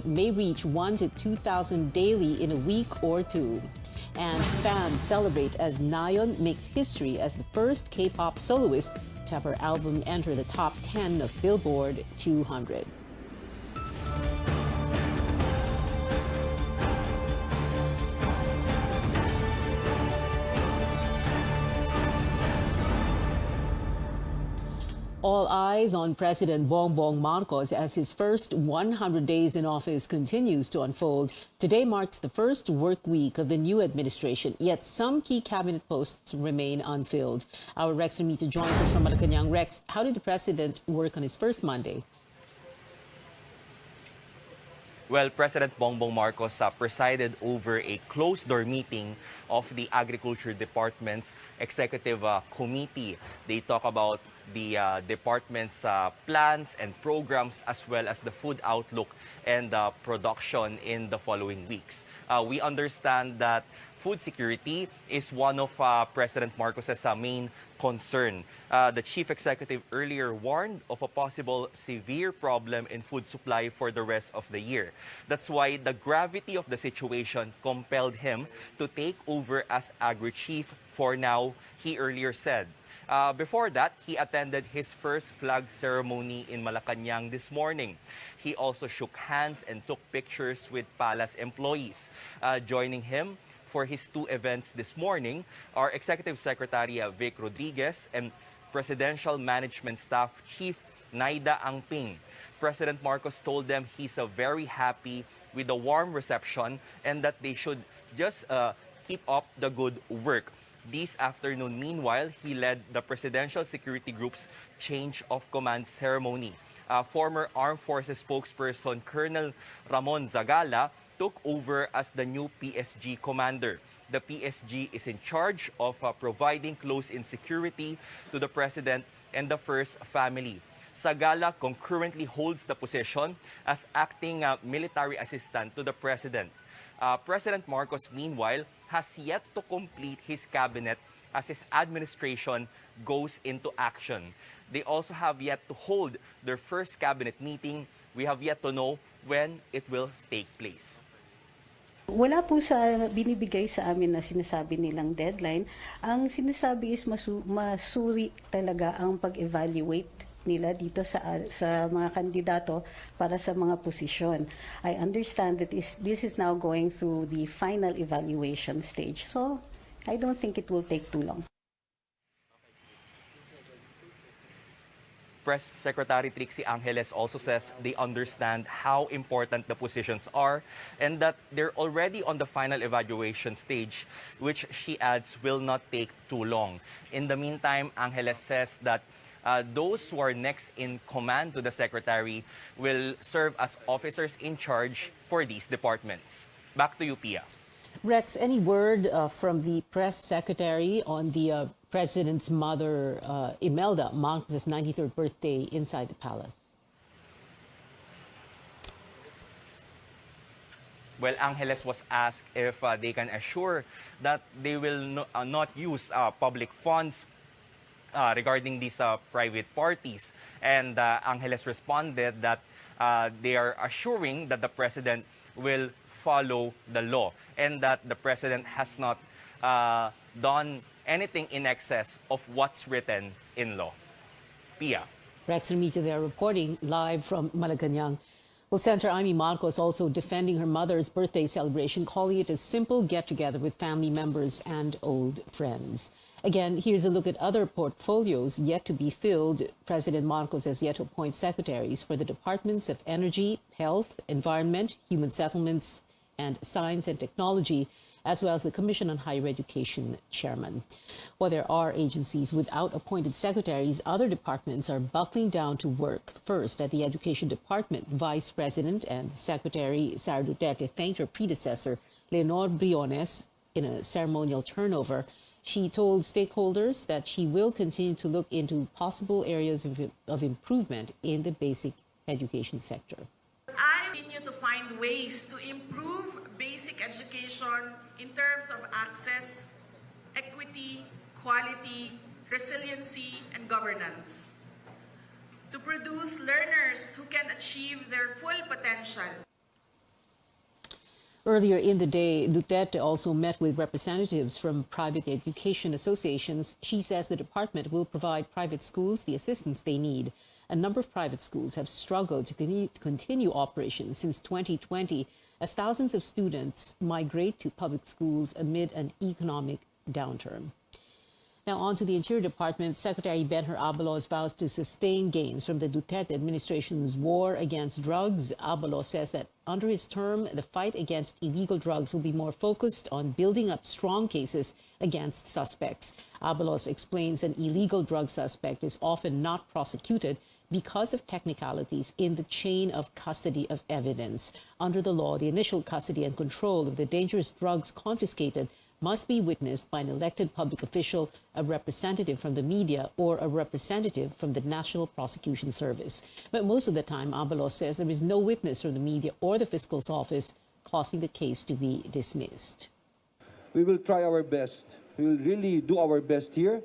may reach 1 to 2,000 daily in a week or two. And fans celebrate as Nayeon makes history as the first K-pop soloist to have her album enter the top 10 of Billboard 200. All eyes on President Bongbong Marcos as his first 100 days in office continues to unfold. Today marks the first work week of the new administration, yet some key cabinet posts remain unfilled. Our Rex Remita joins us from Malacanang. Rex, how did the president work on his first Monday? Well, President Bongbong Marcos presided over a closed-door meeting of the Agriculture Department's Executive Committee. They talk about the department's plans and programs, as well as the food outlook and production in the following weeks. We understand that food security is one of President Marcos's main concern. The chief executive earlier warned of a possible severe problem in food supply for the rest of the year. That's why the gravity of the situation compelled him to take over as agri-chief for now, he earlier said. Before that, he attended his first flag ceremony in Malacanang this morning. He also shook hands and took pictures with Palace employees. Joining him for his two events this morning are Executive Secretary Vic Rodriguez and Presidential Management Staff Chief Naida Angping. President Marcos told them he's very happy with the warm reception and that they should just keep up the good work. This afternoon, meanwhile, he led the Presidential Security Group's change of command ceremony. Former Armed Forces spokesperson Colonel Ramon Zagala took over as the new PSG commander. The PSG is in charge of providing close-in security to the president and the first family. Zagala concurrently holds the position as acting military assistant to the president. President Marcos, meanwhile, has yet to complete his cabinet as his administration goes into action. They also have yet to hold their first cabinet meeting. We have yet to know when it will take place. Wala po sa binibigay sa amin na sinasabi nilang deadline. Ang sinasabi is masuri talaga ang pag-evaluate nila dito sa mga kandidato para sa mga posisyon. I understand that this is now going through the final evaluation stage. So, I don't think it will take too long. Press Secretary Trixie Angeles also says they understand how important the positions are and that they're already on the final evaluation stage, which she adds will not take too long. In the meantime, Angeles says that those who are next in command to the secretary will serve as officers in charge for these departments. Back to you, Pia. Rex, any word from the press secretary on the president's mother, Imelda Marcos' 93rd birthday inside the palace? Well, Angeles was asked if they can assure that they will not use public funds regarding these private parties. And Angeles responded that they are assuring that the president will follow the law and that the president has not done anything in excess of what's written in law. Pia. Rex Remita there reporting live from Malacanang. Well, Senator Amy Marcos also defending her mother's birthday celebration, calling it a simple get-together with family members and old friends. Again, here's a look at other portfolios yet to be filled. President Marcos has yet to appoint secretaries for the Departments of Energy, Health, Environment, Human Settlements, and Science and Technology, as well as the Commission on Higher Education chairman. While there are agencies without appointed secretaries, other departments are buckling down to work. First, at the Education Department, Vice President and Secretary Sara Duterte thanked her predecessor, Leonor Briones, in a ceremonial turnover. She told stakeholders that she will continue to look into possible areas of improvement in the basic education sector. I continue to find ways to improve basic education in terms of access, equity, quality, resiliency, and governance, to produce learners who can achieve their full potential. Earlier in the day, Duterte also met with representatives from private education associations. She says the department will provide private schools the assistance they need. A number of private schools have struggled to continue operations since 2020 as thousands of students migrate to public schools amid an economic downturn. Now on to the Interior Department. Secretary Benher Abalos vows to sustain gains from the Duterte administration's war against drugs. Abalos says that under his term, the fight against illegal drugs will be more focused on building up strong cases against suspects. Abalos explains an illegal drug suspect is often not prosecuted because of technicalities in the chain of custody of evidence. Under the law, the initial custody and control of the dangerous drugs confiscated must be witnessed by an elected public official, a representative from the media, or a representative from the National Prosecution Service. But most of the time, Abalos says there is no witness from the media or the Fiscal's office, causing the case to be dismissed. We will try our best. We will really do our best here.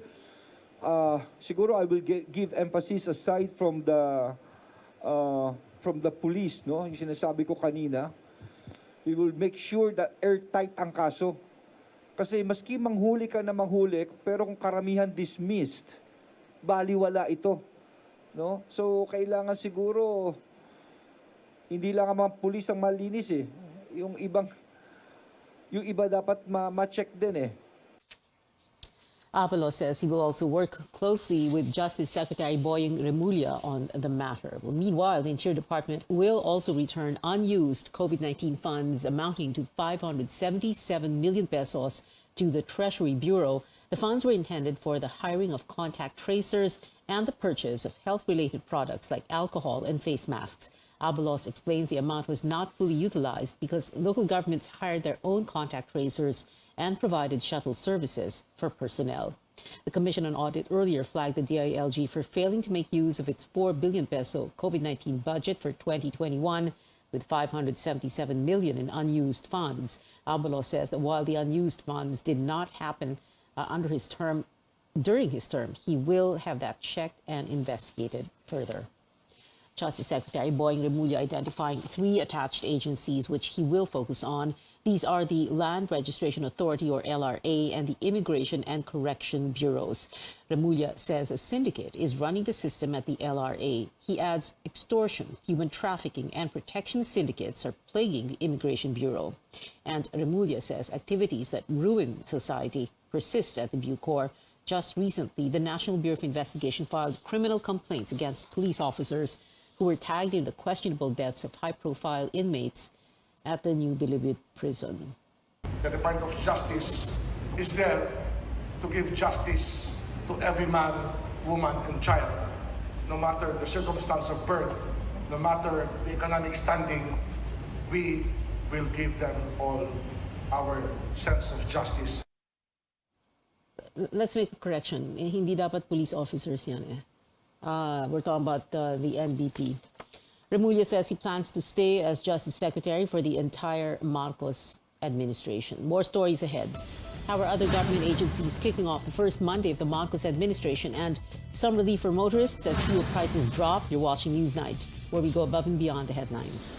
Siguro I will give emphasis aside from the police, no? Yung sinasabi ko kanina. We will make sure that airtight ang kaso. Kasi maski manghuli ka na manghuli, pero kung karamihan dismissed, baliwala ito. No? So, kailangan siguro, hindi lang ang mga pulis ang malinis eh. Yung iba dapat ma-check din eh. Abalos says he will also work closely with Justice Secretary Boying Remulla on the matter. Well, meanwhile, the Interior Department will also return unused COVID-19 funds amounting to 577 million pesos to the Treasury Bureau. The funds were intended for the hiring of contact tracers and the purchase of health-related products like alcohol and face masks. Abalos explains the amount was not fully utilized because local governments hired their own contact tracers and provided shuttle services for personnel. The Commission on Audit earlier flagged the DILG for failing to make use of its 4 billion peso COVID-19 budget for 2021 with 577 million in unused funds. Abalos says that while the unused funds did not happen during his term, he will have that checked and investigated further. Justice Secretary Boying Remulla identifying 3 attached agencies which he will focus on. These are the Land Registration Authority, or LRA, and the Immigration and Correction Bureaus. Remulla says a syndicate is running the system at the LRA. He adds extortion, human trafficking, and protection syndicates are plaguing the Immigration Bureau. And Remulla says activities that ruin society persist at the Bucor. Just recently, the National Bureau of Investigation filed criminal complaints against police officers who were tagged in the questionable deaths of high-profile inmates at the New Bilibid prison. The Department of Justice is there to give justice to every man, woman, and child, no matter the circumstance of birth, no matter the economic standing. We will give them all our sense of justice. Let's make a correction. Hindi dapat police officers yan eh. We're talking about the NBP. Remulla says he plans to stay as Justice Secretary for the entire Marcos administration. More stories ahead. How are other government agencies kicking off the first Monday of the Marcos administration? And some relief for motorists as fuel prices drop. You're watching Newsnight, where we go above and beyond the headlines.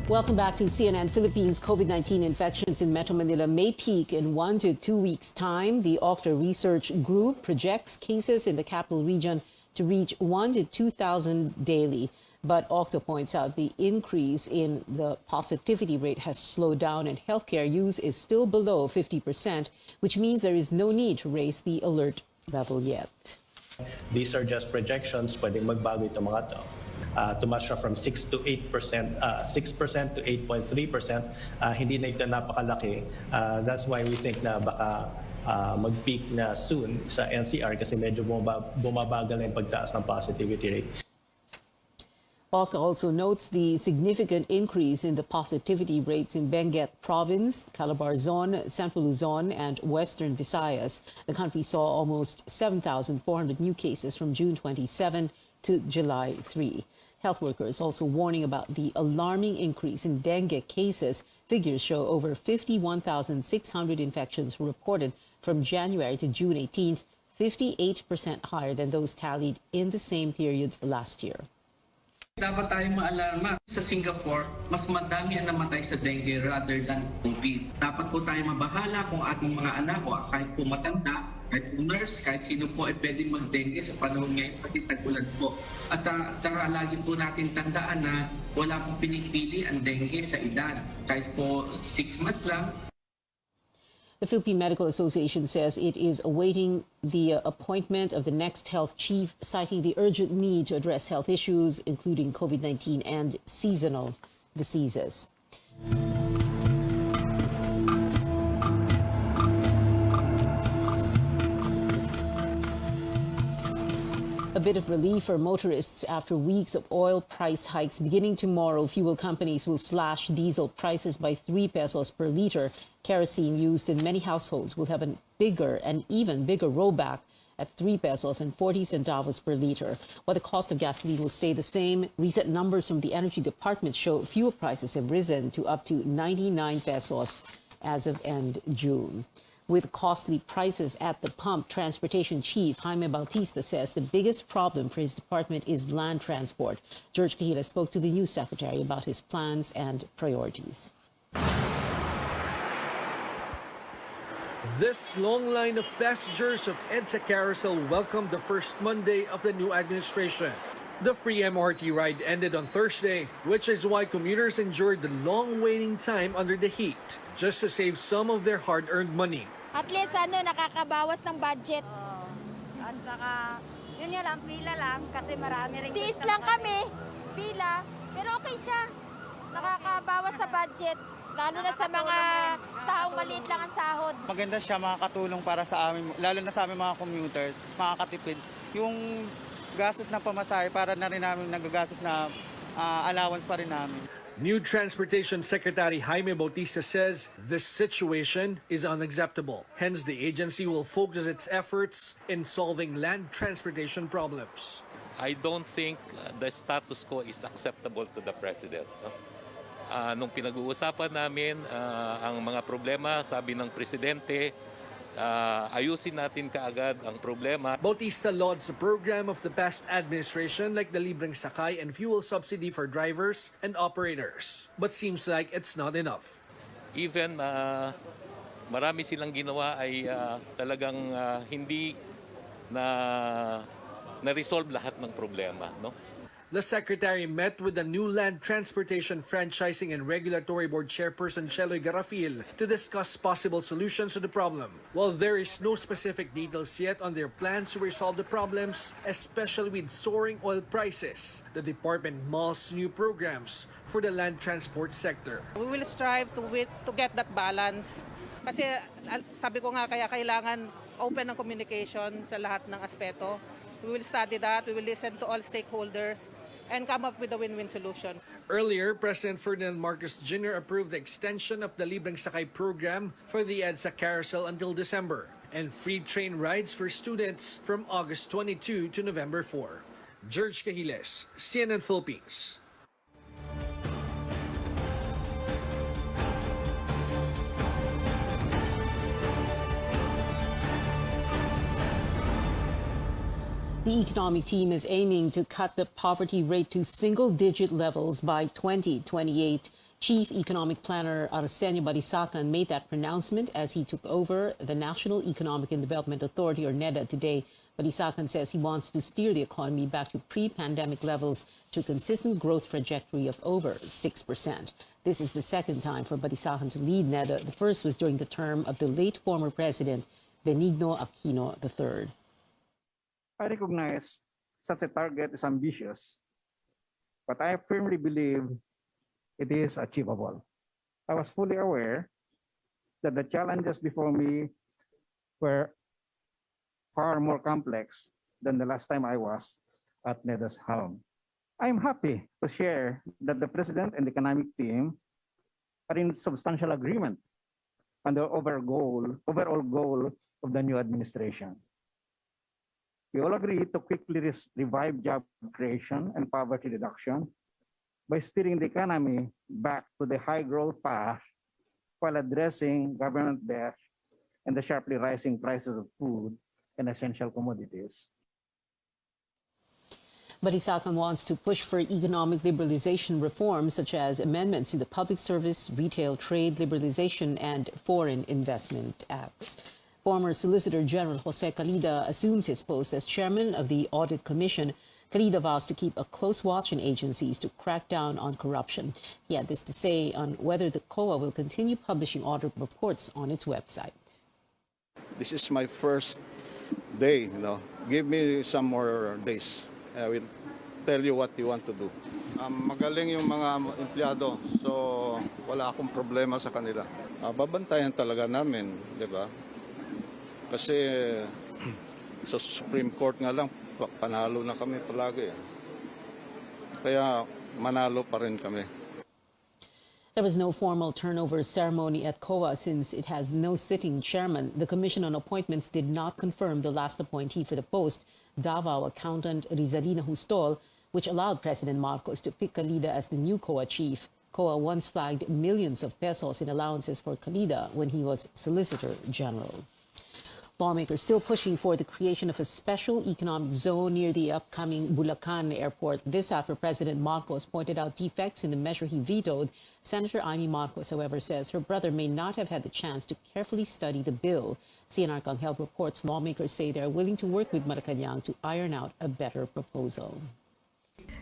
Welcome back to CNN Philippines. COVID-19 infections in Metro Manila may peak in 1 to 2 weeks' time. The Octa Research Group projects cases in the capital region to reach 1 to 2,000 daily. But Octa points out the increase in the positivity rate has slowed down and healthcare use is still below 50%, which means there is no need to raise the alert level yet. These are just projections, pwedeng magbago itong mga to. Tumaas siya from 6 to 8%, 6% to 8.3%. Hindi na ito napakalaki. That's why we think na baka mag-peak na soon sa NCR kasi medyo bumabagal na yung pagtaas ng positivity rate. Octa also notes the significant increase in the positivity rates in Benguet Province, Calabarzon, Central Luzon, and Western Visayas. The country saw almost 7,400 new cases from June 27 to July 3. Health workers also warning about the alarming increase in dengue cases. Figures show over 51,600 infections reported from January to June 18th, 58% higher than those tallied in the same period last year. Dapat tayong maalarma. Sa Singapore, mas madami ang namatay sa dengue rather than COVID. Dapat po tayo mabahala kung ating mga anak o kahit po matanda, kahit po nurse, kahit sino po ay pwedeng mag-dengue sa panahon ngayon kasi tag-ulan po. At saka lagi po natin tandaan na wala pong pinipili ang dengue sa edad. Kahit po 6 months lang, The Philippine Medical Association says it is awaiting the appointment of the next health chief, citing the urgent need to address health issues, including COVID-19 and seasonal diseases. A bit of relief for motorists after weeks of oil price hikes. Beginning tomorrow, fuel companies will slash diesel prices by 3 pesos per liter. Kerosene used in many households will have an even bigger rollback at 3 pesos and 40 centavos per liter. While the cost of gasoline will stay the same, recent numbers from the Energy Department show fuel prices have risen to up to 99 pesos as of end June. With costly prices at the pump, Transportation Chief Jaime Bautista says the biggest problem for his department is land transport. George Cahila spoke to the News Secretary about his plans and priorities. This long line of passengers of EDSA Carousel welcomed the first Monday of the new administration. The free MRT ride ended on Thursday, which is why commuters endured the long waiting time under the heat, just to save some of their hard-earned money. At least nakakabawas ng budget. At saka, yun nga lang, pila lang kasi marami rin. Tiis lang kami, pila, pero okay siya. Nakakabawas sa budget, lalo na sa mga taong maliit lang ang sahod. Maganda siya, makakatulong para sa amin, lalo na sa aming mga commuters, makakatipid. Yung gastos ng pamasahe, para na rin namin nagagastos na allowance pa rin namin. New Transportation Secretary Jaime Bautista says this situation is unacceptable. Hence, the agency will focus its efforts in solving land transportation problems. I don't think the status quo is acceptable to the President. Nung pinag-uusapan namin ang mga problema, sabi ng Presidente, ayusin natin kaagad ang problema. Bautista lauds a program of the past administration like the libreng sakay and fuel subsidy for drivers and operators. But seems like it's not enough. Even marami silang ginawa ay talagang hindi na-resolve lahat ng problema, no? The Secretary met with the new Land Transportation Franchising and Regulatory Board Chairperson Cheloy Garafil to discuss possible solutions to the problem. While there is no specific details yet on their plans to resolve the problems, especially with soaring oil prices, the department mulls new programs for the land transport sector. We will strive to get that balance. Kasi sabi ko nga, kaya kailangan open ang communication sa lahat ng aspeto. We will study that, we will listen to all stakeholders and come up with a win-win solution. Earlier, President Ferdinand Marcos Jr. approved the extension of the Libreng Sakay program for the EDSA Carousel until December and free train rides for students from August 22 to November 4. George Cahiles, CNN Philippines. The economic team is aiming to cut the poverty rate to single-digit levels by 2028. Chief Economic Planner Arsenio Barisacan made that pronouncement as he took over the National Economic and Development Authority, or NEDA, today. Barisacan says he wants to steer the economy back to pre-pandemic levels to a consistent growth trajectory of over 6%. This is the second time for Barisacan to lead NEDA. The first was during the term of the late former President Benigno Aquino III. I recognize such a target is ambitious, but I firmly believe it is achievable. I was fully aware that the challenges before me were far more complex than the last time I was at NEDA's helm. I am happy to share that the President and the economic team are in substantial agreement on the overall goal of the new administration. We all agree to quickly revive job creation and poverty reduction by steering the economy back to the high growth path while addressing government debt and the sharply rising prices of food and essential commodities. Barisacan wants to push for economic liberalization reforms such as amendments to the Public Service, Retail, Trade Liberalization and Foreign Investment Acts. Former Solicitor General Jose Calida assumes his post as chairman of the Audit Commission. Calida vows to keep a close watch on agencies to crack down on corruption. He had this to say on whether the COA will continue publishing audit reports on its website. This is my first day, Give me some more days. I will tell you what you want to do. Magaling yung mga empleyado, so wala akong problema sa kanila. Babantayan talaga namin, di ba? Kasi sa Supreme Court nga lang, panalo na kami palagi. Kaya manalo pa rin kami. There was no formal turnover ceremony at COA since it has no sitting chairman. The Commission on Appointments did not confirm the last appointee for the post, Davao accountant Rizalina Hustol, which allowed President Marcos to pick Calida as the new COA chief. COA once flagged millions of pesos in allowances for Calida when he was Solicitor General. Lawmakers still pushing for the creation of a special economic zone near the upcoming Bulacan airport. This after President Marcos pointed out defects in the measure he vetoed. Senator Amy Marcos, however, says her brother may not have had the chance to carefully study the bill. CNR Arcangel reports lawmakers say they are willing to work with Malacanang to iron out a better proposal.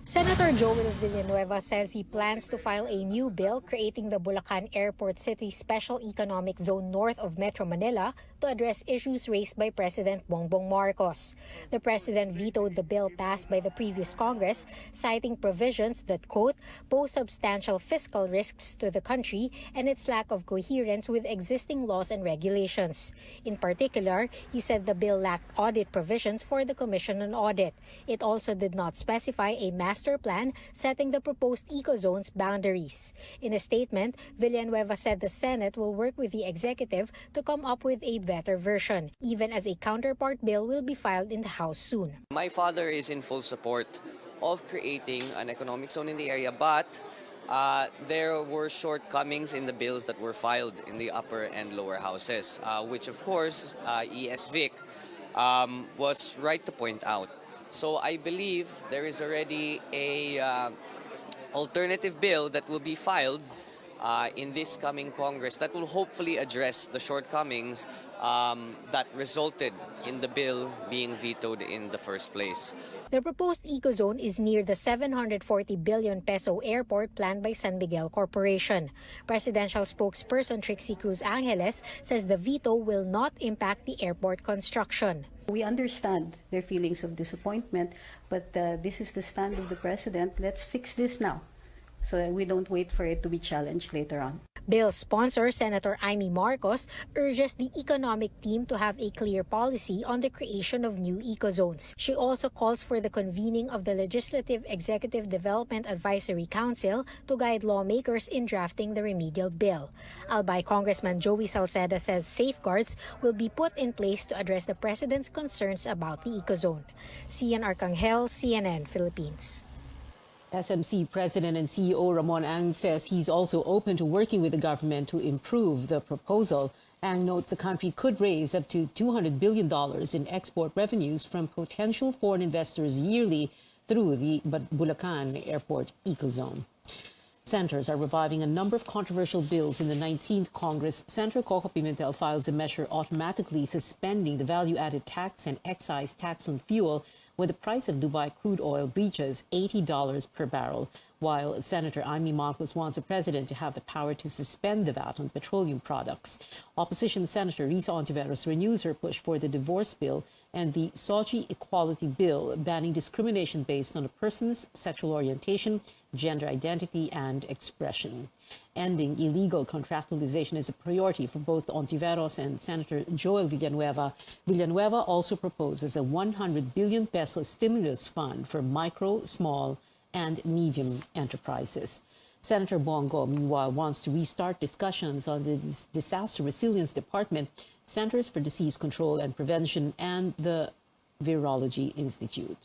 Senator Joel Villanueva says he plans to file a new bill creating the Bulacan Airport City Special Economic Zone north of Metro Manila to address issues raised by President Bongbong Marcos. The president vetoed the bill passed by the previous Congress, citing provisions that, quote, pose substantial fiscal risks to the country and its lack of coherence with existing laws and regulations. In particular, he said the bill lacked audit provisions for the Commission on Audit. It also did not specify a master plan setting the proposed eco-zone's boundaries. In a statement, Villanueva said the Senate will work with the executive to come up with a better version, even as a counterpart bill will be filed in the House soon. My father is in full support of creating an economic zone in the area, but there were shortcomings in the bills that were filed in the upper and lower houses, which of course ES-Vic was right to point out. So I believe there is already a alternative bill that will be filed in this coming Congress that will hopefully address the shortcomings that resulted in the bill being vetoed in the first place. The proposed eco-zone is near the 740 billion peso airport planned by San Miguel Corporation. Presidential spokesperson Trixie Cruz Angeles says the veto will not impact the airport construction. We understand their feelings of disappointment, but this is the stand of the president. Let's fix this now so that we don't wait for it to be challenged later on. Bill sponsor Senator Amy Marcos urges the economic team to have a clear policy on the creation of new eco-zones. She also calls for the convening of the Legislative Executive Development Advisory Council to guide lawmakers in drafting the remedial bill. Albay Congressman Joey Salceda says safeguards will be put in place to address the president's concerns about the eco-zone. Cian Arcangel, CNN, Philippines. SMC President and CEO Ramon Ang says he's also open to working with the government to improve the proposal. Ang notes the country could raise up to $200 billion in export revenues from potential foreign investors yearly through the Bulacan Airport Ecozone. Senators are reviving a number of controversial bills in the 19th Congress. Senator Coco Pimentel files a measure automatically suspending the value-added tax and excise tax on fuel when the price of Dubai crude oil reaches $80 per barrel, while Senator Amy Marcos wants the president to have the power to suspend the VAT on petroleum products. Opposition Senator Risa Ontiveros renews her push for the divorce bill and the Sochi Equality Bill, banning discrimination based on a person's sexual orientation, gender identity, and expression. Ending illegal contractualization is a priority for both Ontiveros and Senator Joel Villanueva. Villanueva also proposes a 100 billion peso stimulus fund for micro, small, and medium enterprises. Senator Bongo, meanwhile, wants to restart discussions on the Disaster Resilience Department, Centers for Disease Control and Prevention, and the Virology Institute.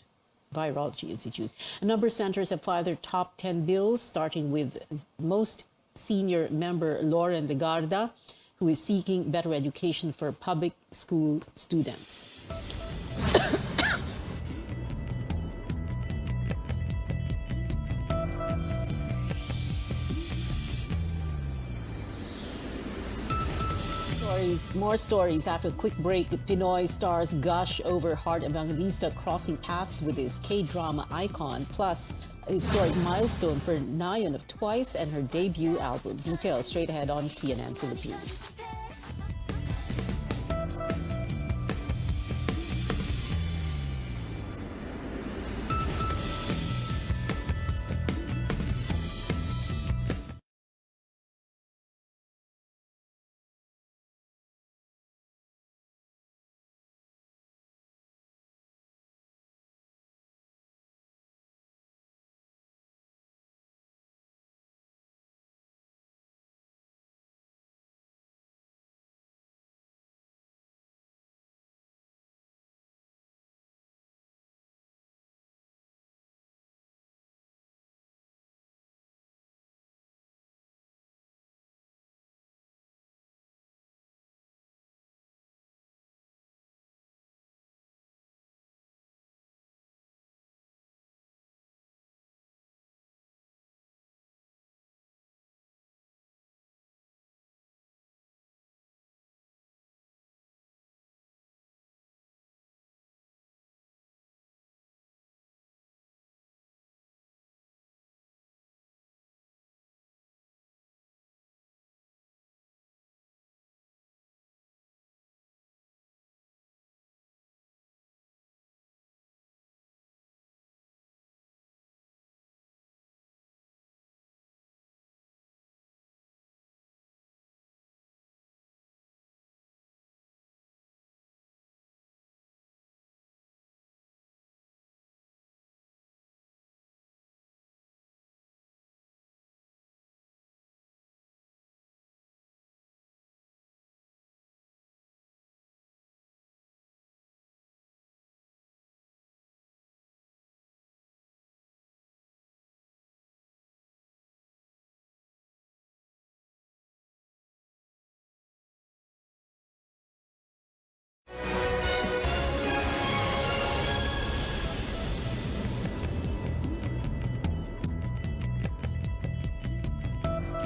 A number of senators have filed their top 10 bills, starting with most senior member Lauren Legarda, who is seeking better education for public school students. More stories after a quick break. Pinoy stars gush over Heart Evangelista crossing paths with his K-drama icon, plus a historic milestone for Nayan of Twice and her debut album. Details straight ahead on CNN Philippines.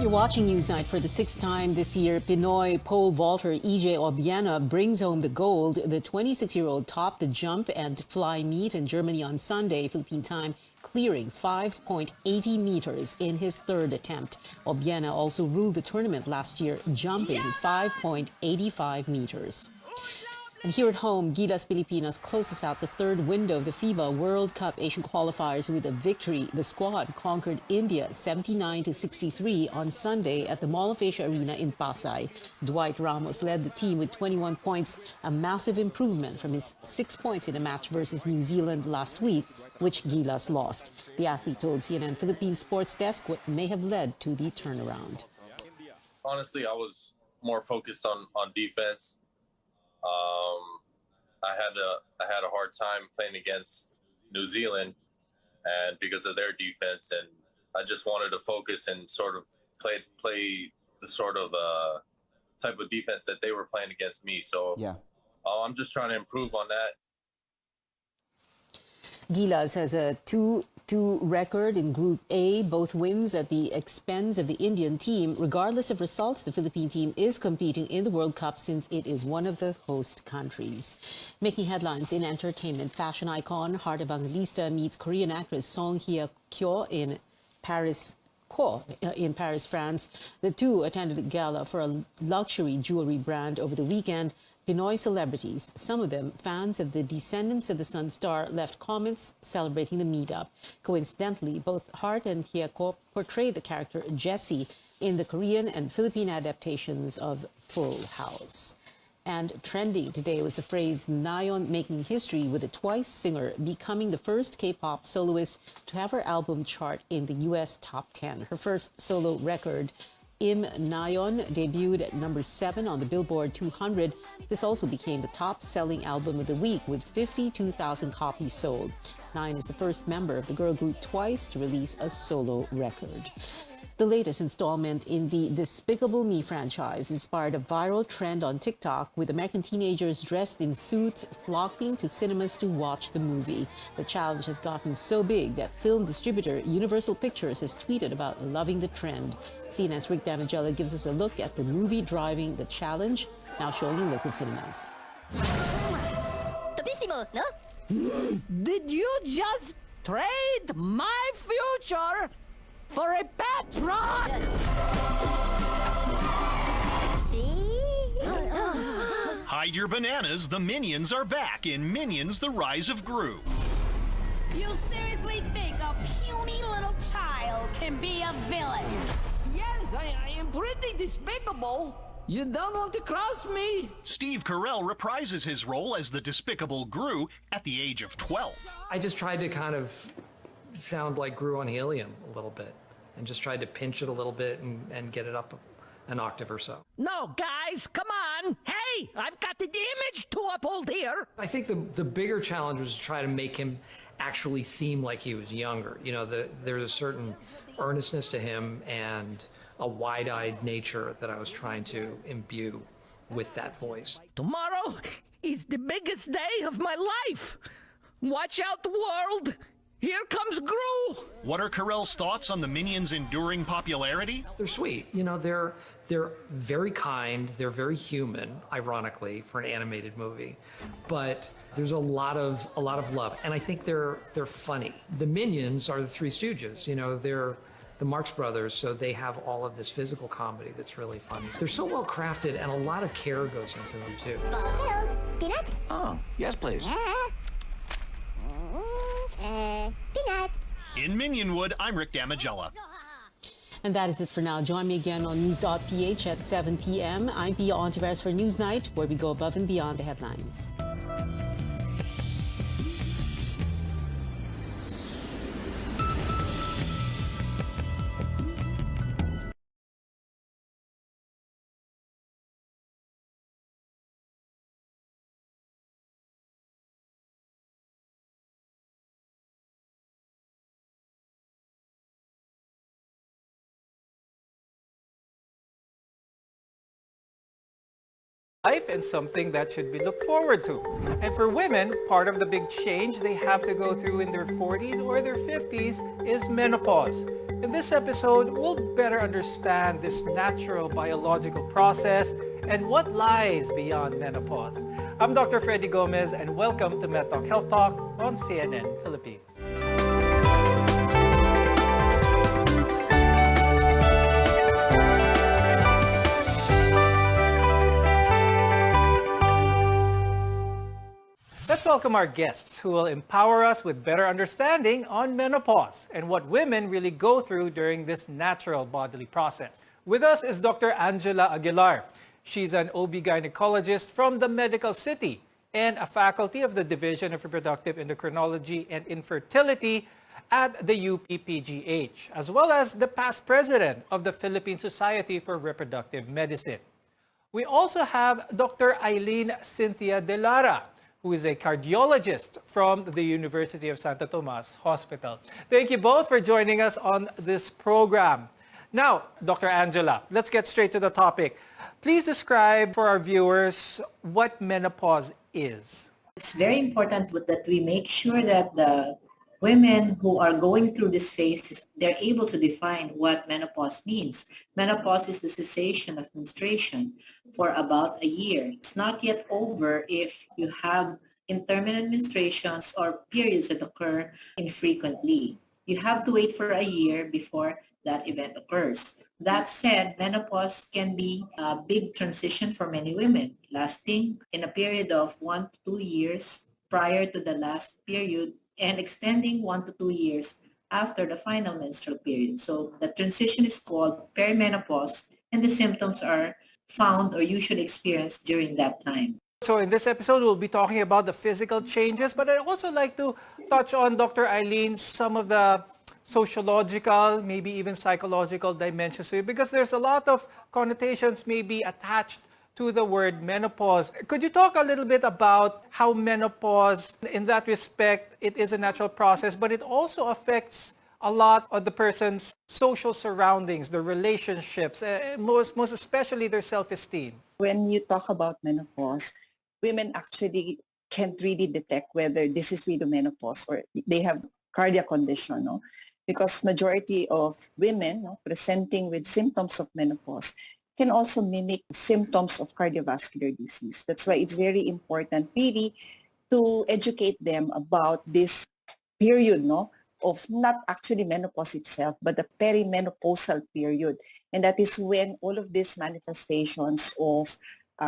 You're watching Newsnight. For the sixth time this year, Pinoy pole vaulter EJ Obiena brings home the gold. The 26-year-old topped the jump and fly meet in Germany on Sunday, Philippine time, clearing 5.80 meters in his third attempt. Obiena also ruled the tournament last year, jumping 5.85 meters. And here at home, Gilas Pilipinas closes out the third window of the FIBA World Cup Asian qualifiers with a victory. The squad conquered India 79-63 on Sunday at the Mall of Asia Arena in Pasay. Dwight Ramos led the team with 21 points, a massive improvement from his 6 points in a match versus New Zealand last week, which Gilas lost. The athlete told CNN Philippine Sports Desk what may have led to the turnaround. Honestly, I was more focused on defense. I had a hard time playing against New Zealand, and because of their defense, and I just wanted to focus and sort of play the sort of type of defense that they were playing against me. So yeah, I'm just trying to improve on that. Gilas has a 2-2 record in Group A, both wins at the expense of the Indian team. Regardless of results, the Philippine team is competing in the World Cup since it is one of the host countries. Making headlines in entertainment, fashion icon Heart Evangelista meets Korean actress Song Hye-kyo in Paris, France. The two attended a gala for a luxury jewelry brand over the weekend. Pinoy celebrities, some of them fans of the Descendants of the Sun star, left comments celebrating the meetup. Coincidentally, both Hart and Hye-kyo portray the character Jessie in the Korean and Philippine adaptations of Full House. And trending today was the phrase Nayeon making history, with the Twice singer becoming the first K-pop soloist to have her album chart in the U.S. top 10. Her first solo record, Im Nayeon, debuted at number 7 on the Billboard 200. This also became the top-selling album of the week with 52,000 copies sold. Nayeon is the first member of the girl group Twice to release a solo record. The latest installment in the Despicable Me franchise inspired a viral trend on TikTok, with American teenagers dressed in suits flocking to cinemas to watch the movie. The challenge has gotten so big that film distributor Universal Pictures has tweeted about loving the trend. CNN's Rick Damigella gives us a look at the movie driving the challenge, now showing in local cinemas. Did you just trade my future for a patron? Hide your bananas, the Minions are back in Minions: The Rise of Gru. You seriously think a puny little child can be a villain? Yes, I am pretty despicable. You don't want to cross me? Steve Carell reprises his role as the Despicable Gru at the age of 12. I just tried to kind of sound like Gru on helium a little bit, and just tried to pinch it a little bit and get it up an octave or so. No, guys, come on. Hey, I've got the image to uphold here. I think the bigger challenge was to try to make him actually seem like he was younger. You know, there's a certain earnestness to him and a wide-eyed nature that I was trying to imbue with that voice. Tomorrow is the biggest day of my life. Watch out, the world. Here comes Gru! What are Carell's thoughts on the Minions' enduring popularity? They're sweet. You know, they're very kind. They're very human, ironically, for an animated movie. But there's a lot of love, and I think they're funny. The Minions are the Three Stooges. You know, they're the Marx Brothers, so they have all of this physical comedy that's really funny. They're so well crafted, and a lot of care goes into them too. Hello, Peanut? Oh, yes, please. Peanut. In Minionwood, I'm Rick Damigella. And that is it for now. Join me again on News.ph at 7 p.m. I'm Pia Ontiveros for Newsnight, where we go above and beyond the headlines. Life and something that should be looked forward to. And for women, part of the big change they have to go through in their 40s or their 50s is menopause. In this episode, we'll better understand this natural biological process and what lies beyond menopause. I'm Dr. Freddy Gomez, and welcome to MedTalk Health Talk on CNN Philippines. Let's welcome our guests who will empower us with better understanding on menopause and what women really go through during this natural bodily process. With us is Dr. Angela Aguilar. She's an OB-gynecologist from the Medical City and a faculty of the Division of Reproductive Endocrinology and Infertility at the UPPGH, as well as the past president of the Philippine Society for Reproductive Medicine. We also have Dr. Eileen Cynthia De Lara, who is a cardiologist from the University of Santo Tomas Hospital. Thank you both for joining us on this program. Now, Dr. Angela, let's get straight to the topic. Please describe for our viewers what menopause is. It's very important that we make sure that the women who are going through this phase, they're able to define what menopause means. Menopause is the cessation of menstruation for about a year. It's not yet over if you have intermittent menstruations or periods that occur infrequently. You have to wait for a year before that event occurs. That said, menopause can be a big transition for many women, lasting in a period of 1 to 2 years prior to the last period and extending 1 to 2 years after the final menstrual period. So the transition is called perimenopause, and the symptoms are found or usually experienced during that time. So in this episode, we'll be talking about the physical changes, but I'd also like to touch on, Dr. Eileen, some of the sociological, maybe even psychological dimensions to it, because there's a lot of connotations maybe attached to the word menopause. Could you talk a little bit about how menopause, in that respect, it is a natural process, but it also affects a lot of the person's social surroundings, their relationships, most especially their self-esteem? When you talk about menopause, women actually can't really detect whether this is really menopause or they have cardiac condition, no? Because majority of women, no, presenting with symptoms of menopause can also mimic symptoms of cardiovascular disease. That's why it's very important really to educate them about this period, no, of not actually menopause itself, but the perimenopausal period. And that is when all of these manifestations of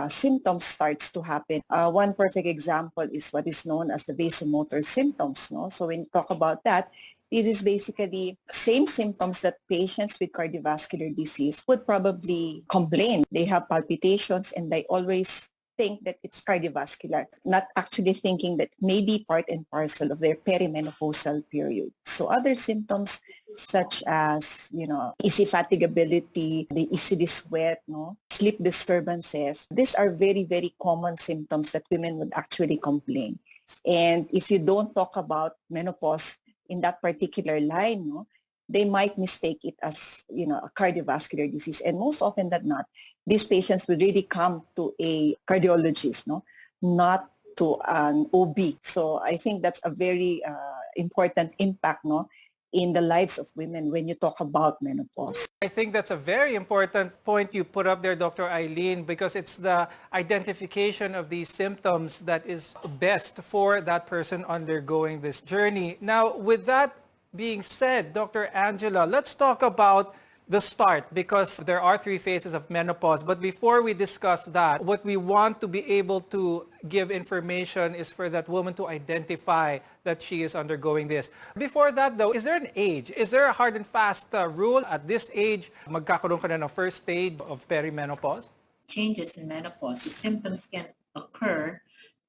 symptoms starts to happen. One perfect example is what is known as the vasomotor symptoms. No? So when you talk about that, it is basically same symptoms that patients with cardiovascular disease would probably complain. They have palpitations and they always think that it's cardiovascular, not actually thinking that may be part and parcel of their perimenopausal period. So other symptoms such as, easy fatigability, they easily sweat, sleep disturbances. These are very, very common symptoms that women would actually complain. And if you don't talk about menopause in that particular line, they might mistake it as, a cardiovascular disease. And most often than not, these patients will really come to a cardiologist, not to an OB. So I think that's a very important impact, in the lives of women when you talk about menopause. I think that's a very important point you put up there, Dr. Eileen, because it's the identification of these symptoms that is best for that person undergoing this journey. Now, with that being said, Dr. Angela, let's talk about the start, because there are 3 phases of menopause. But before we discuss that, what we want to be able to give information is for that woman to identify that she is undergoing this. Before that though, is there an age? Is there a hard and fast rule? At this age, magkakaroon ka na ng first stage of perimenopause? Changes in menopause, the symptoms can occur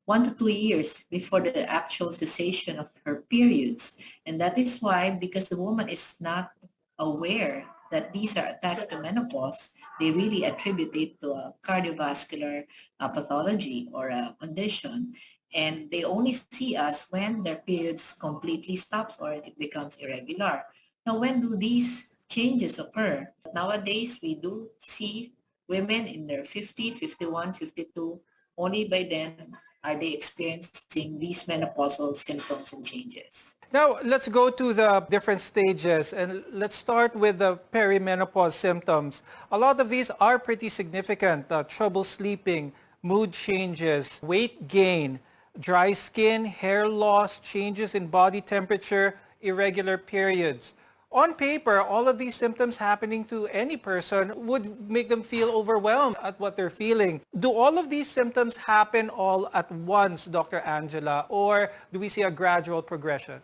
1 to 2 years before the actual cessation of her periods. And that is why, because the woman is not aware that these are attached to menopause, they really attribute it to a cardiovascular pathology or a condition. And they only see us when their periods completely stops or it becomes irregular. Now, when do these changes occur? Nowadays, we do see women in their 50, 51, 52. Only by then are they experiencing these menopausal symptoms and changes. Now, let's go to the different stages, and let's start with the perimenopause symptoms. A lot of these are pretty significant. Trouble sleeping, mood changes, weight gain, dry skin, hair loss, changes in body temperature, irregular periods. On paper, all of these symptoms happening to any person would make them feel overwhelmed at what they're feeling. Do all of these symptoms happen all at once, Dr. Angela, or do we see a gradual progression?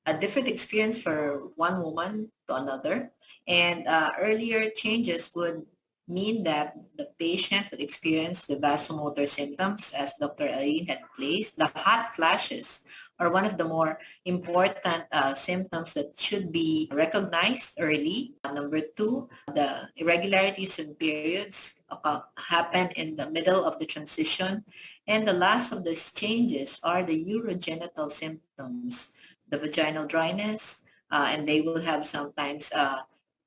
A different experience for one woman to another, and earlier changes would mean that the patient would experience the vasomotor symptoms, as Dr. Eileen had placed. The hot flashes are one of the more important symptoms that should be recognized early. Number 2, the irregularities in periods happen in the middle of the transition. And the last of these changes are the urogenital symptoms, the vaginal dryness, and they will have sometimes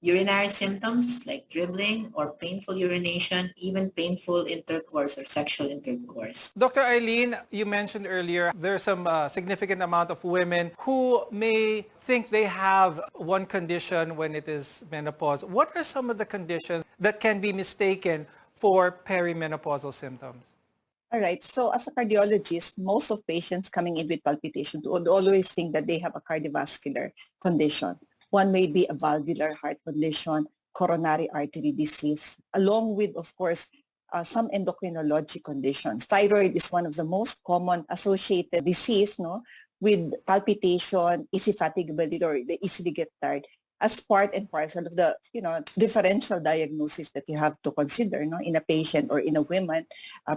urinary symptoms like dribbling or painful urination, even painful intercourse or sexual intercourse. Dr. Eileen, you mentioned earlier there's some significant amount of women who may think they have one condition when it is menopause. What are some of the conditions that can be mistaken for perimenopausal symptoms? All right. So as a cardiologist, most of patients coming in with palpitation would always think that they have a cardiovascular condition. One may be a valvular heart condition, coronary artery disease, along with, of course, some endocrinology conditions. Thyroid is one of the most common associated disease, no, with palpitation, easy fatigability, or they easily get tired, as part and parcel of the, differential diagnosis that you have to consider, no, in a patient or in a woman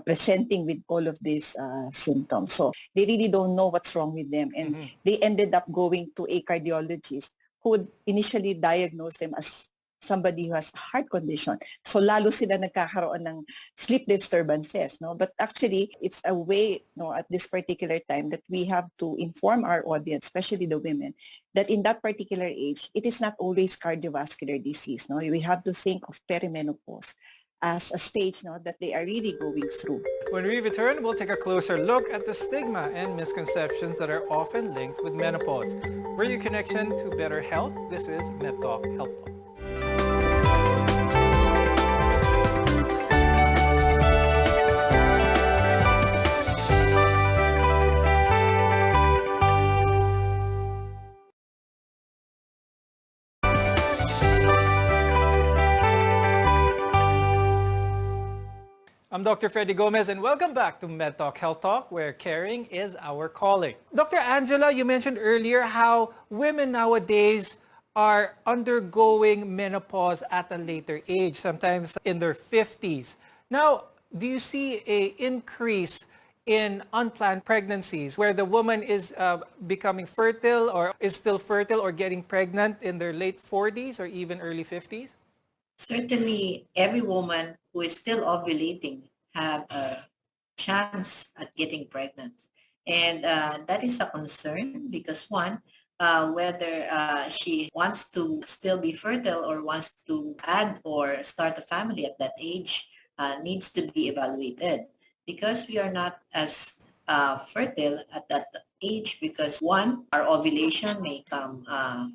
presenting with all of these symptoms. So they really don't know what's wrong with them, and they ended up going to a cardiologist who would initially diagnose them as somebody who has a heart condition. So lalo sila nagkakaroon ng sleep disturbances, no? But actually, it's a way, at this particular time that we have to inform our audience, especially the women, that in that particular age, it is not always cardiovascular disease, no? We have to think of perimenopause as a stage, that they are really going through. When we return, we'll take a closer look at the stigma and misconceptions that are often linked with menopause. We're your connection to better health. This is MedTalk Health Talk. I'm Dr. Freddy Gomez, and welcome back to MedTalk Health Talk, where caring is our calling. Dr. Angela, you mentioned earlier how women nowadays are undergoing menopause at a later age, sometimes in their 50s. Now, do you see an increase in unplanned pregnancies where the woman is becoming fertile or is still fertile or getting pregnant in their late 40s or even early 50s? Certainly, every woman who is still ovulating have a chance at getting pregnant. And that is a concern because one, whether she wants to still be fertile or wants to add or start a family at that age needs to be evaluated because we are not as fertile at that age because one, our ovulation may come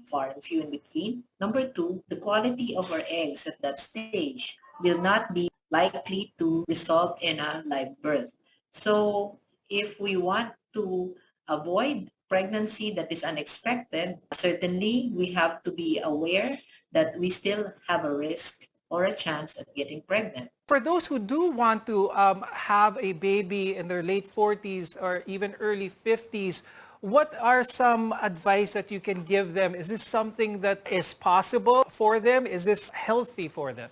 far and few in between. Number two, the quality of our eggs at that stage will not be likely to result in a live birth. So if we want to avoid pregnancy that is unexpected, certainly we have to be aware that we still have a risk or a chance at getting pregnant. For those who do want to have a baby in their late 40s or even early 50s, what are some advice that you can give them? Is this something that is possible for them? Is this healthy for them?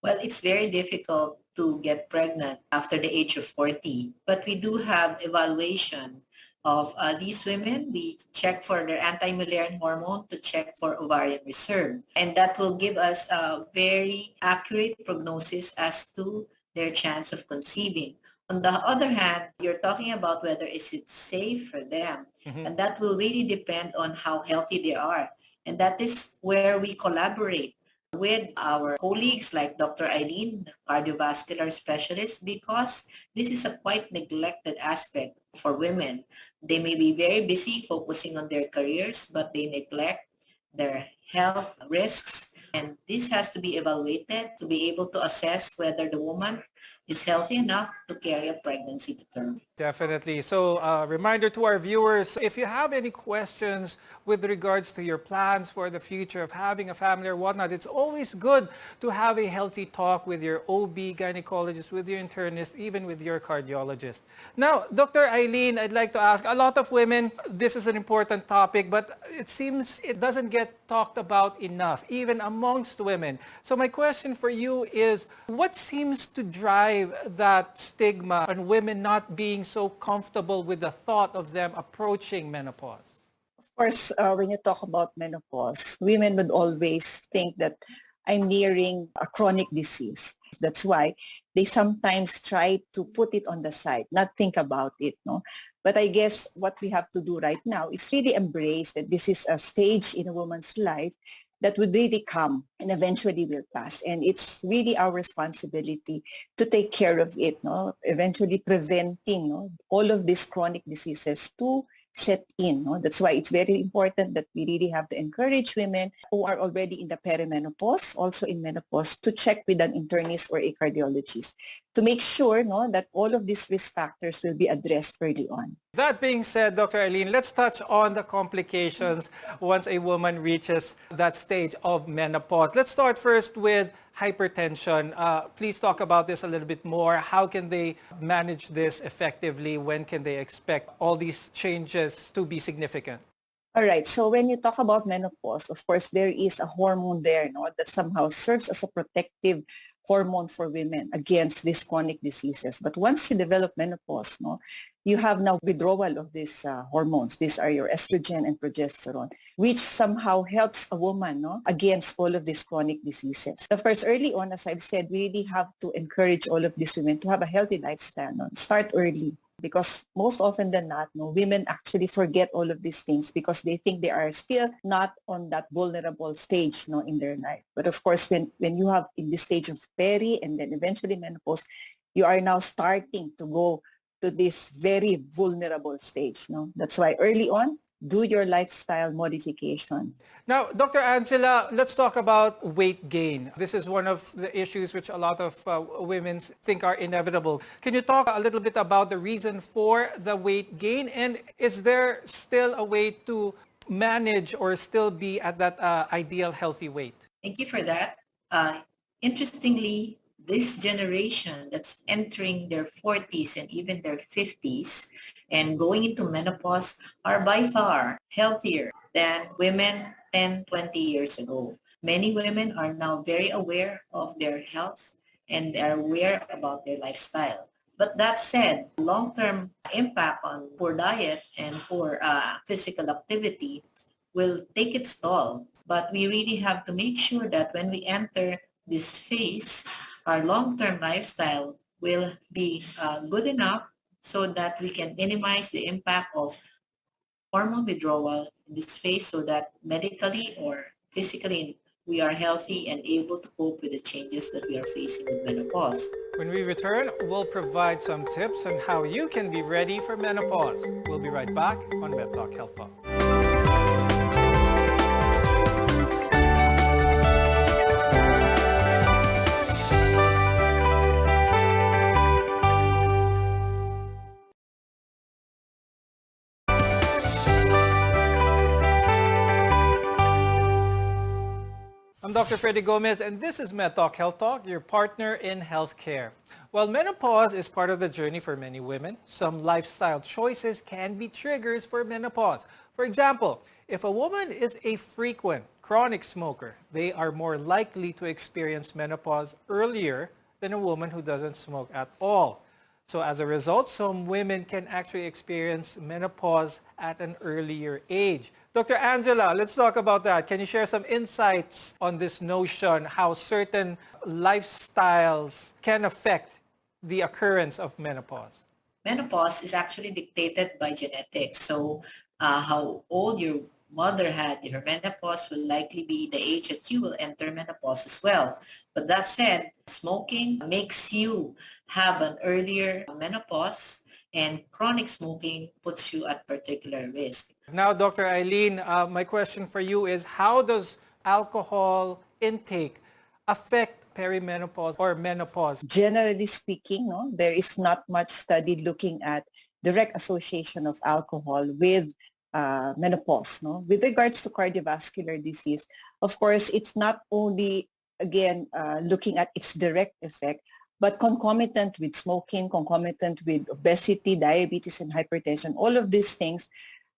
Well, it's very difficult to get pregnant after the age of 40, but we do have evaluation of these women. We check for their anti-Mullerian hormone to check for ovarian reserve. And that will give us a very accurate prognosis as to their chance of conceiving. On the other hand, you're talking about whether is it safe for them. And that will really depend on how healthy they are. And that is where we collaborate with our colleagues like Dr. Eileen, cardiovascular specialist, because this is a quite neglected aspect for women. They may be very busy focusing on their careers, but they neglect their health risks. And this has to be evaluated to be able to assess whether the woman is healthy enough to carry a pregnancy to term. Definitely. So reminder to our viewers, if you have any questions with regards to your plans for the future of having a family or whatnot, it's always good to have a healthy talk with your OB, gynecologist, with your internist, even with your cardiologist. Now, Dr. Eileen, I'd like to ask, a lot of women, this is an important topic, but it seems it doesn't get talked about enough, even amongst women. So my question for you is, what seems to drive that stigma and women not being so comfortable with the thought of them approaching menopause? Of course, when you talk about menopause, women would always think that I'm nearing a chronic disease. That's why they sometimes try to put it on the side, not think about it, no? But I guess what we have to do right now is really embrace that this is a stage in a woman's life that would really come and eventually will pass. And it's really our responsibility to take care of it, no? Eventually preventing, no, all of these chronic diseases to set in. No? That's why it's very important that we really have to encourage women who are already in the perimenopause, also in menopause, to check with an internist or a cardiologist to make sure, no, that all of these risk factors will be addressed early on. That being said, Dr. Eileen, let's touch on the complications once a woman reaches that stage of menopause. Let's start first with hypertension. Please talk about this a little bit more. How can they manage this effectively? When can they expect all these changes to be significant? All right. So when you talk about menopause, of course, there is a hormone there, no, that somehow serves as a protective hormone for women against these chronic diseases. But once you develop menopause, no, you have now withdrawal of these hormones. These are your estrogen and progesterone, which somehow helps a woman, no, against all of these chronic diseases. Of course, early on, as I've said, we really have to encourage all of these women to have a healthy lifestyle. No? Start early. Because most often than not, no, women actually forget all of these things because they think they are still not on that vulnerable stage, no, in their life. But of course, when you have in this stage of peri and then eventually menopause, you are now starting to go to this very vulnerable stage. No? That's why early on, do your lifestyle modification. Now, Dr. Angela, let's talk about weight gain. This is one of the issues which a lot of women think are inevitable. Can you talk a little bit about the reason for the weight gain? And is there still a way to manage or still be at that ideal healthy weight? Thank you for that. Interestingly, this generation that's entering their 40s and even their 50s and going into menopause are by far healthier than women 10, 20 years ago. Many women are now very aware of their health and are aware about their lifestyle. But that said, long-term impact on poor diet and poor physical activity will take its toll. But we really have to make sure that when we enter this phase, our long-term lifestyle will be good enough so that we can minimize the impact of hormone withdrawal in this phase so that medically or physically we are healthy and able to cope with the changes that we are facing with menopause. When we return, we'll provide some tips on how you can be ready for menopause. We'll be right back on MedTalk Health Talk. I'm Dr. Freddy Gomez, and this is MedTalk Health Talk, your partner in healthcare. While menopause is part of the journey for many women, some lifestyle choices can be triggers for menopause. For example, if a woman is a frequent chronic smoker, they are more likely to experience menopause earlier than a woman who doesn't smoke at all. So as a result, some women can actually experience menopause at an earlier age. Dr. Angela, let's talk about that. Can you share some insights on this notion, how certain lifestyles can affect the occurrence of menopause? Menopause is actually dictated by genetics. So how old your mother had her menopause will likely be the age that you will enter menopause as well. But that said, smoking makes you have an earlier menopause, and chronic smoking puts you at particular risk. Now, Dr. Eileen, my question for you is, how does alcohol intake affect perimenopause or menopause? Generally speaking, no, there is not much study looking at direct association of alcohol with menopause. No? With regards to cardiovascular disease, of course, it's not only, again, looking at its direct effect, but concomitant with smoking, concomitant with obesity, diabetes, and hypertension, all of these things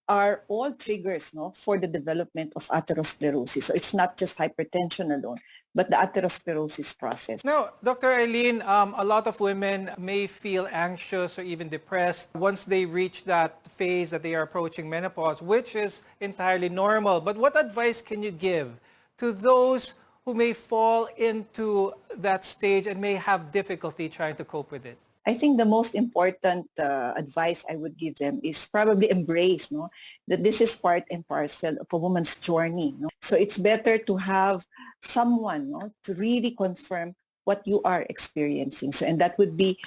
are all triggers, no, for the development of atherosclerosis. So it's not just hypertension alone, but the atherosclerosis process. Now, Dr. Eileen, a lot of women may feel anxious or even depressed once they reach that phase that they are approaching menopause, which is entirely normal. But what advice can you give to those who may fall into that stage and may have difficulty trying to cope with it? I think the most important advice I would give them is probably embrace, no, that this is part and parcel of a woman's journey. No? So it's better to have someone, no, to really confirm what you are experiencing. So, and that would be,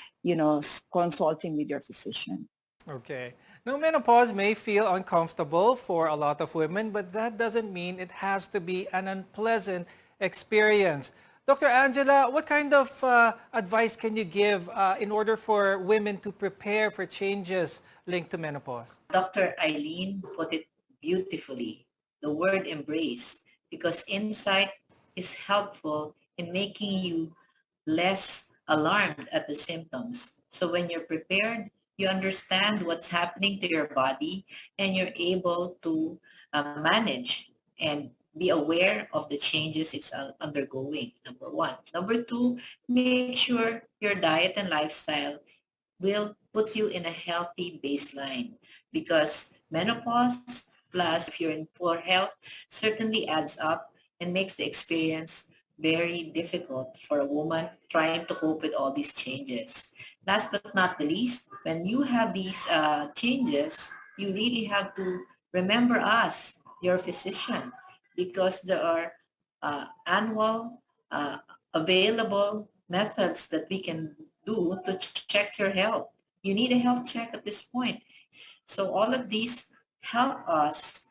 consulting with your physician. Okay. Now, menopause may feel uncomfortable for a lot of women, but that doesn't mean it has to be an unpleasant experience. Dr. Angela, what kind of advice can you give in order for women to prepare for changes linked to menopause? Dr. Eileen put it beautifully, the word embrace, because insight is helpful in making you less alarmed at the symptoms. So when you're prepared, you understand what's happening to your body and you're able to manage and be aware of the changes it's undergoing, number one. Number two, make sure your diet and lifestyle will put you in a healthy baseline, because menopause plus if you're in poor health certainly adds up and makes the experience very difficult for a woman trying to cope with all these changes. Last but not the least, when you have these changes, you really have to remember us, your physician, because there are annual available methods that we can do to check your health. You need a health check at this point. So all of these help us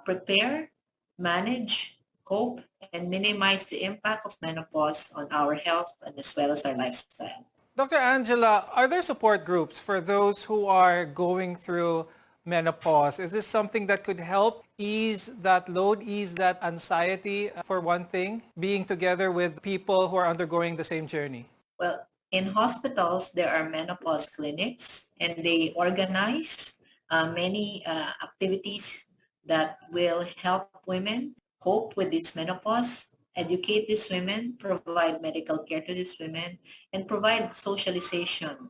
prepare, manage, cope, and minimize the impact of menopause on our health and as well as our lifestyle. Dr. Angela, are there support groups for those who are going through menopause? Is this something that could help ease that load, ease that anxiety, for one thing, being together with people who are undergoing the same journey? Well, in hospitals, there are menopause clinics, and they organize many activities that will help women cope with this menopause, educate these women, provide medical care to these women, and provide socialization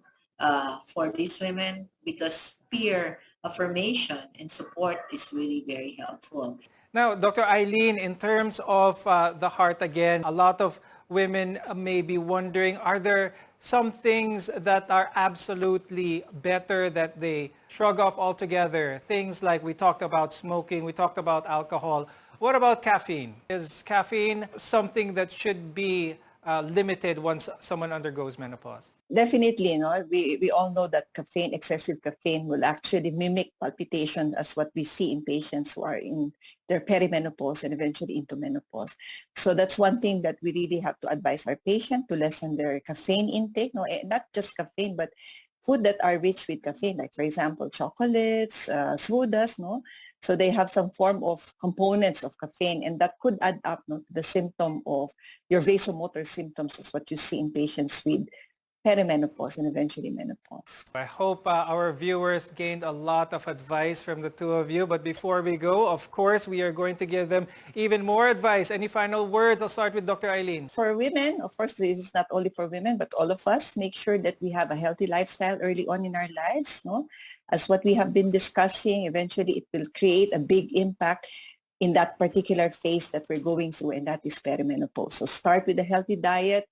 for these women, because peer affirmation and support is really very helpful. Now, Dr. Eileen, in terms of the heart again, a lot of women may be wondering, are there some things that are absolutely better that they shrug off altogether? Things like we talked about smoking, we talked about alcohol. What about caffeine? Is caffeine something that should be limited once someone undergoes menopause? Definitely, we all know that excessive caffeine will actually mimic palpitation as what we see in patients who are in their perimenopause and eventually into menopause. So that's one thing that we really have to advise our patient to lessen their caffeine intake. Not just caffeine, but food that are rich with caffeine, like for example, chocolates, sodas, So they have some form of components of caffeine, and that could add up to the symptom of your vasomotor symptoms, is what you see in patients with perimenopause and eventually menopause. I hope our viewers gained a lot of advice from the two of you. But before we go, of course, we are going to give them even more advice. Any final words? I'll start with Dr. Eileen. For women, of course, this is not only for women, but all of us, make sure that we have a healthy lifestyle early on in our lives. As what we have been discussing, eventually it will create a big impact in that particular phase that we're going through, and that is perimenopause. So start with a healthy diet,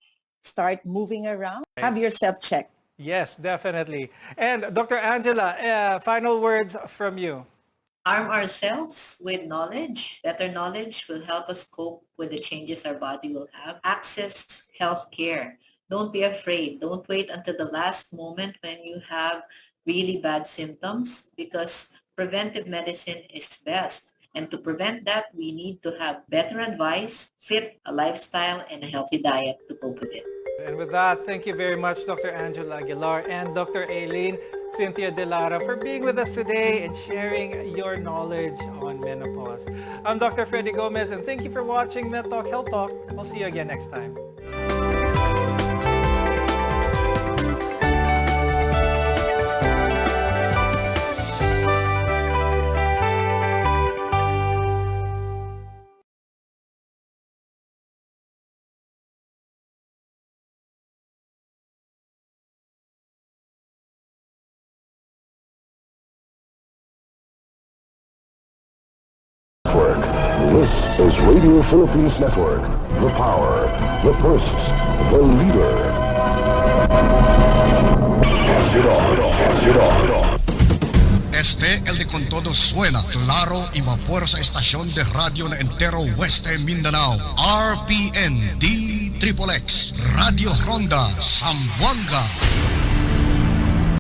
start moving around, have yourself checked. Yes, definitely. And Dr. Angela, final words from you. Arm ourselves with knowledge. Better knowledge will help us cope with the changes our body will have. Access health care. Don't be afraid. Don't wait until the last moment when you have really bad symptoms, because preventive medicine is best. And to prevent that, we need to have better advice, fit a lifestyle, and a healthy diet to cope with it. And with that, thank you very much, Dr. Angela Aguilar and Dr. Eileen Cynthia De Lara, for being with us today and sharing your knowledge on menopause. I'm Dr. Freddy Gomez, and thank you for watching MedTalk Health Talk. I'll see you again next time. This is Radio Philippines Network, the power, the first, the leader. El de Con Todo suena claro y vapor sa estación de radio na entero Weste Mindanao. RPN D XXX Radio Ronda Zamboanga.